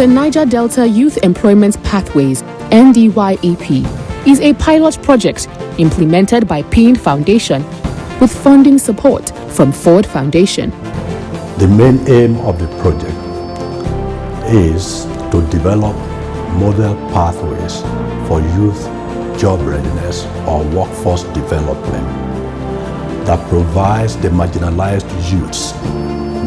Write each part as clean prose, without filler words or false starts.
The Niger Delta Youth Employment Pathways, NDYEP, is a pilot project implemented by Payne Foundation with funding support from Ford Foundation. The main aim of the project is to develop model pathways for youth job readiness or workforce development that provides the marginalized youths,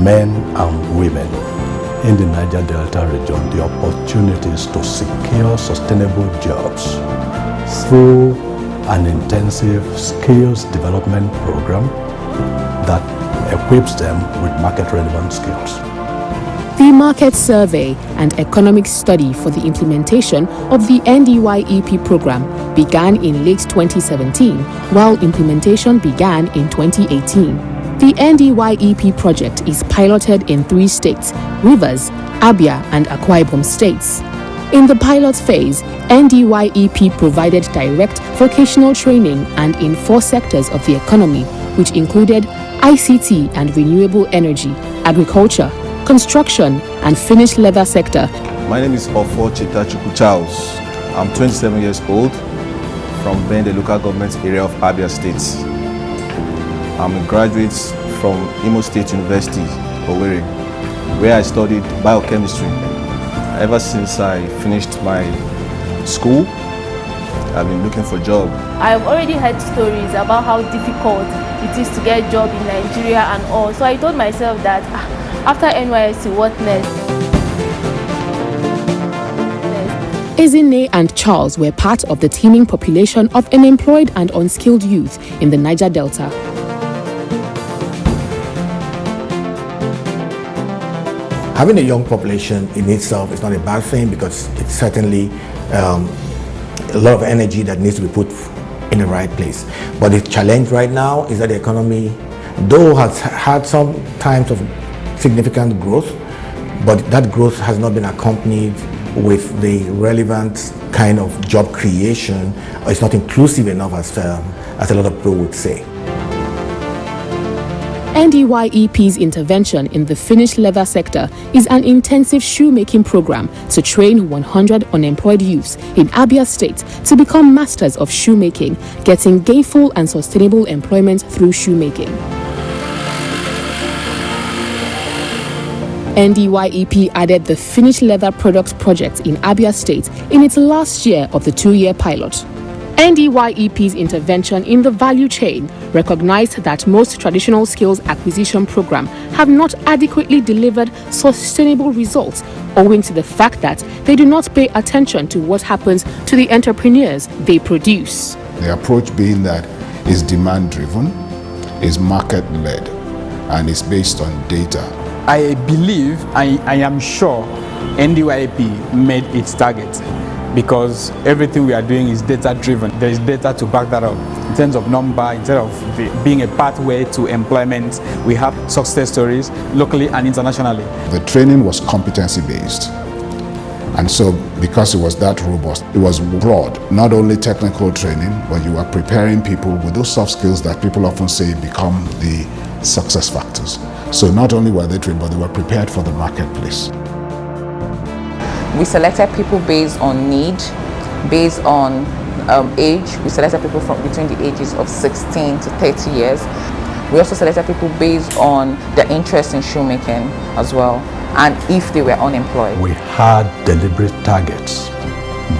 men and women in the Niger Delta region the opportunities to secure sustainable jobs through an intensive skills development program that equips them with market-relevant skills. The market survey and economic study for the implementation of the NDYEP program began in late 2017, while implementation began in 2018. The NDYEP project is piloted in 3 states: Rivers, Abia, and Akwa Ibom states. In the pilot phase, NDYEP provided direct vocational training and in 4 sectors of the economy, which included ICT and renewable energy, agriculture, construction, and finished leather sector. My name is Ofo Chitachuku Charles. I'm 27 years old from Bende local government area of Abia State. I'm a graduate from Imo State University, Owerri, where I studied biochemistry. Ever since I finished my school, I've been looking for a job. I've already heard stories about how difficult it is to get a job in Nigeria and all. So I told myself that after NYSC, what next? Ezinne and Charles were part of the teeming population of unemployed and unskilled youth in the Niger Delta. Having a young population in itself is not a bad thing, because it's certainly a lot of energy that needs to be put in the right place. But the challenge right now is that the economy, though has had some times of significant growth, but that growth has not been accompanied with the relevant kind of job creation, or it's not inclusive enough as a lot of people would say. NDYEP's intervention in the finished leather sector is an intensive shoemaking program to train 100 unemployed youths in Abia State to become masters of shoemaking, getting gainful and sustainable employment through shoemaking. NDYEP added the finished leather products project in Abia State in its last year of the 2-year pilot. NDYEP's intervention in the value chain recognized that most traditional skills acquisition programs have not adequately delivered sustainable results, owing to the fact that they do not pay attention to what happens to the entrepreneurs they produce. The approach being that is demand-driven, is market-led, and is based on data. I believe, I am sure, NDYEP made its target, because everything we are doing is data-driven. There is data to back that up. In terms of number, instead of being a pathway to employment, we have success stories locally and internationally. The training was competency-based. And so, because it was that robust, it was broad, not only technical training, but you are preparing people with those soft skills that people often say become the success factors. So not only were they trained, but they were prepared for the marketplace. We selected people based on need, based on age. We selected people from between the ages of 16 to 30 years. We also selected people based on their interest in shoemaking as well, and if they were unemployed. We had deliberate targets: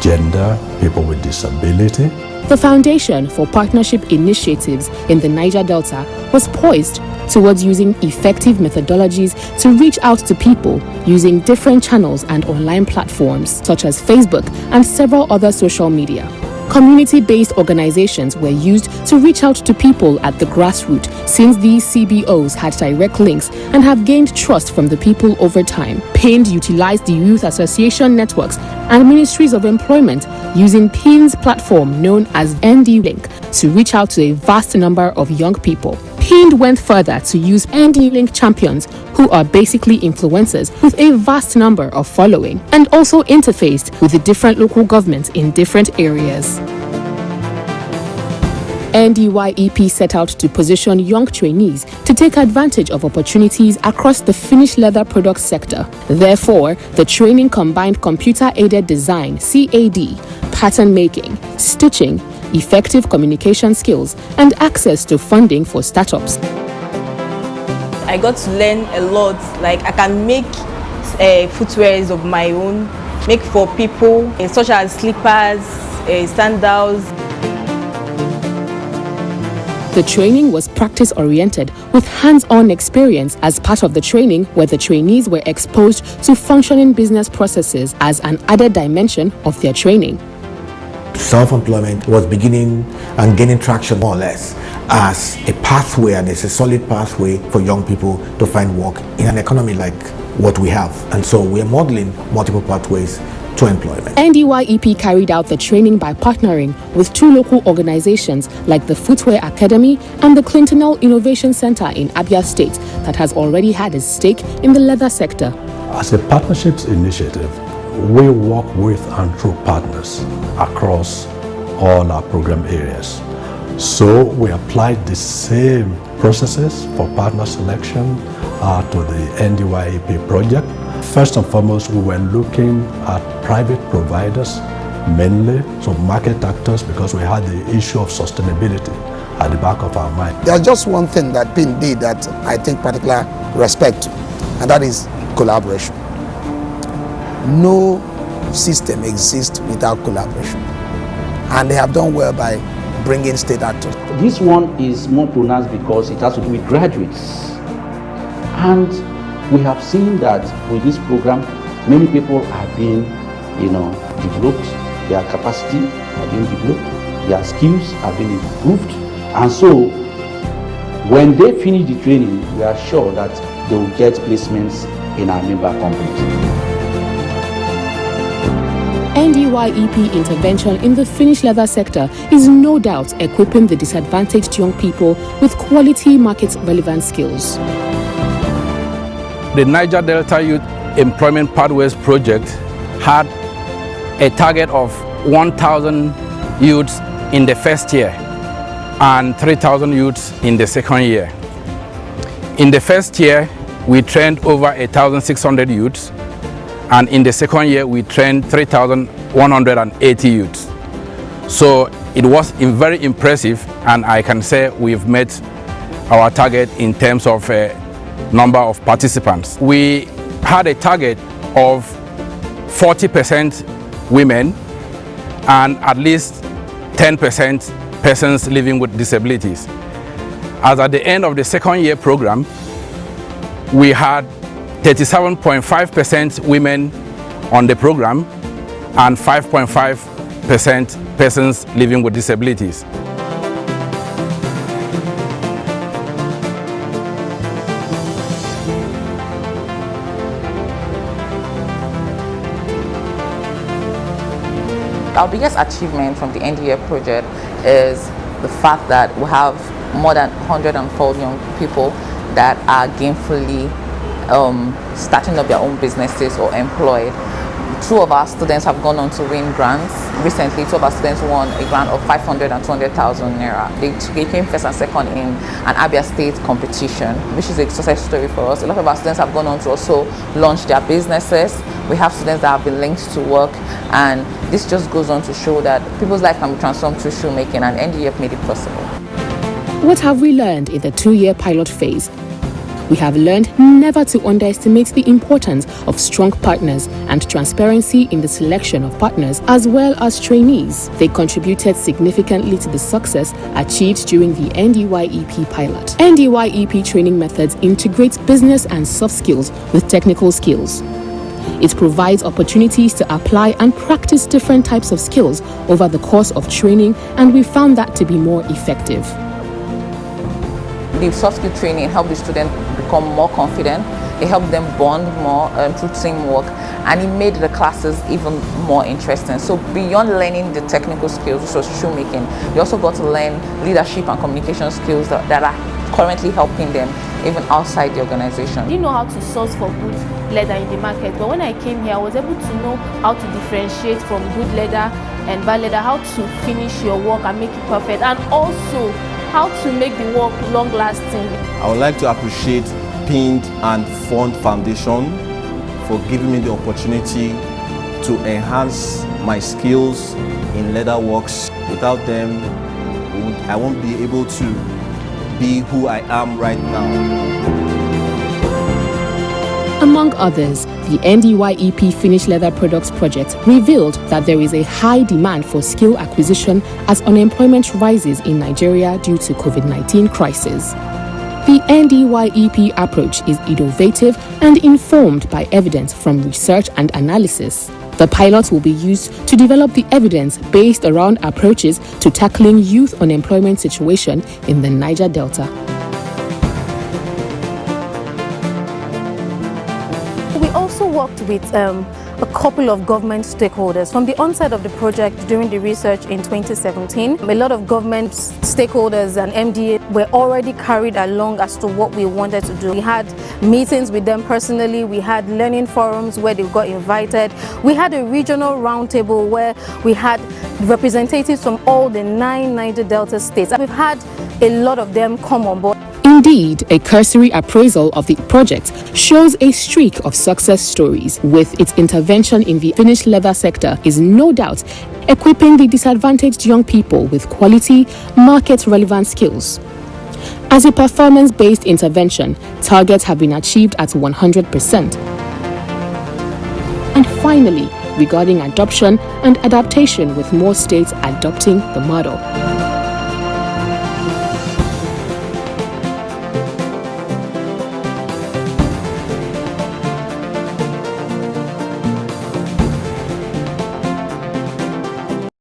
gender, people with disability. The Foundation for Partnership Initiatives in the Niger Delta was poised towards using effective methodologies to reach out to people using different channels and online platforms such as Facebook and several other social media. Community-based organizations were used to reach out to people at the grassroots, since these CBOs had direct links and have gained trust from the people over time. Payne utilized the youth association networks and ministries of employment using Payne's platform known as ND-Link to reach out to a vast number of young people. Payne went further to use ND-Link champions, who are basically influencers with a vast number of following, and also interfaced with the different local governments in different areas. NDYEP set out to position young trainees to take advantage of opportunities across the finished leather products sector. Therefore, the training combined computer-aided design (CAD), pattern making, stitching, effective communication skills, and access to funding for startups. I got to learn a lot. Like, I can make footwears of my own, make for people, such as slippers, sandals. The training was practice-oriented with hands-on experience. As part of the training, where the trainees were exposed to functioning business processes as an added dimension of their training. Self-employment was beginning and gaining traction more or less as a pathway, and it's a solid pathway for young people to find work in an economy like what we have. And so we are modeling multiple pathways to employment. NDYEP carried out the training by partnering with 2 local organizations like the Footwear Academy and the Clintonell Innovation Center in Abia State that has already had a stake in the leather sector. As a partnerships initiative, we work with and through partners across all our program areas. So we applied the same processes for partner selection to the NDYEP project. First and foremost, we were looking at private providers mainly, so market actors, because we had the issue of sustainability at the back of our mind. There's just one thing that PIN did that I take particular respect to, and that is collaboration. No system exists without collaboration, and they have done well by bringing state actors. This one is more pronounced because it has to do with graduates, and we have seen that with this program, many people are being, developed. Their capacity are being developed. Their skills are being improved, and so when they finish the training, we are sure that they will get placements in our member companies. NDYEP intervention in the finished leather sector is no doubt equipping the disadvantaged young people with quality market-relevant skills. The Niger Delta Youth Employment Pathways Project had a target of 1,000 youths in the first year and 3,000 youths in the second year. In the first year, we trained over 1,600 youths, and in the second year, we trained 3,180 youths. So it was very impressive, and I can say we've met our target in terms of number of participants. We had a target of 40% women and at least 10% persons living with disabilities. As at the end of the second year program, we had 37.5% women on the program and 5.5% persons living with disabilities. Our biggest achievement from the NDYEP project is the fact that we have more than 104 young people that are gainfully starting up their own businesses or employed. 2 of our students have gone on to win grants. Recently, 2 of our students won a grant of 500 and 200,000 naira. They came first and second in an Abia State competition, which is a success story for us. A lot of our students have gone on to also launch their businesses. We have students that have been linked to work, and this just goes on to show that people's life can be transformed through shoemaking, and NDYEP made it possible. What have we learned in the 2-year pilot phase? We have learned never to underestimate the importance of strong partners and transparency in the selection of partners as well as trainees. They contributed significantly to the success achieved during the NDYEP pilot. NDYEP training methods integrate business and soft skills with technical skills. It provides opportunities to apply and practice different types of skills over the course of training, and we found that to be more effective. The soft skill training helped the students become more confident. It helped them bond more through teamwork, and it made the classes even more interesting. So beyond learning the technical skills, which was shoemaking, they also got to learn leadership and communication skills that are currently helping them even outside the organization. I didn't know how to source for good leather in the market, but when I came here, I was able to know how to differentiate from good leather and bad leather, how to finish your work and make it perfect, and also how to make the work long-lasting. I would like to appreciate Pinned and Fund Foundation for giving me the opportunity to enhance my skills in leather works. Without them, I won't be able to be who I am right now. Among others, the NDYEP Finished Leather Products project revealed that there is a high demand for skill acquisition as unemployment rises in Nigeria due to COVID-19 crisis. The NDYEP approach is innovative and informed by evidence from research and analysis. The pilot will be used to develop the evidence based around approaches to tackling youth unemployment situation in the Niger Delta. We also worked with a couple of government stakeholders. From the onset of the project during the research in 2017, a lot of government stakeholders and MDA were already carried along as to what we wanted to do. We had meetings with them personally, we had learning forums where they got invited, we had a regional roundtable where we had representatives from all the 9 Niger Delta states. We've had a lot of them come on board. Indeed, a cursory appraisal of the project shows a streak of success stories, with its intervention in the finished leather sector is no doubt equipping the disadvantaged young people with quality, market-relevant skills. As a performance-based intervention, targets have been achieved at 100%. And finally, regarding adoption and adaptation, with more states adopting the model.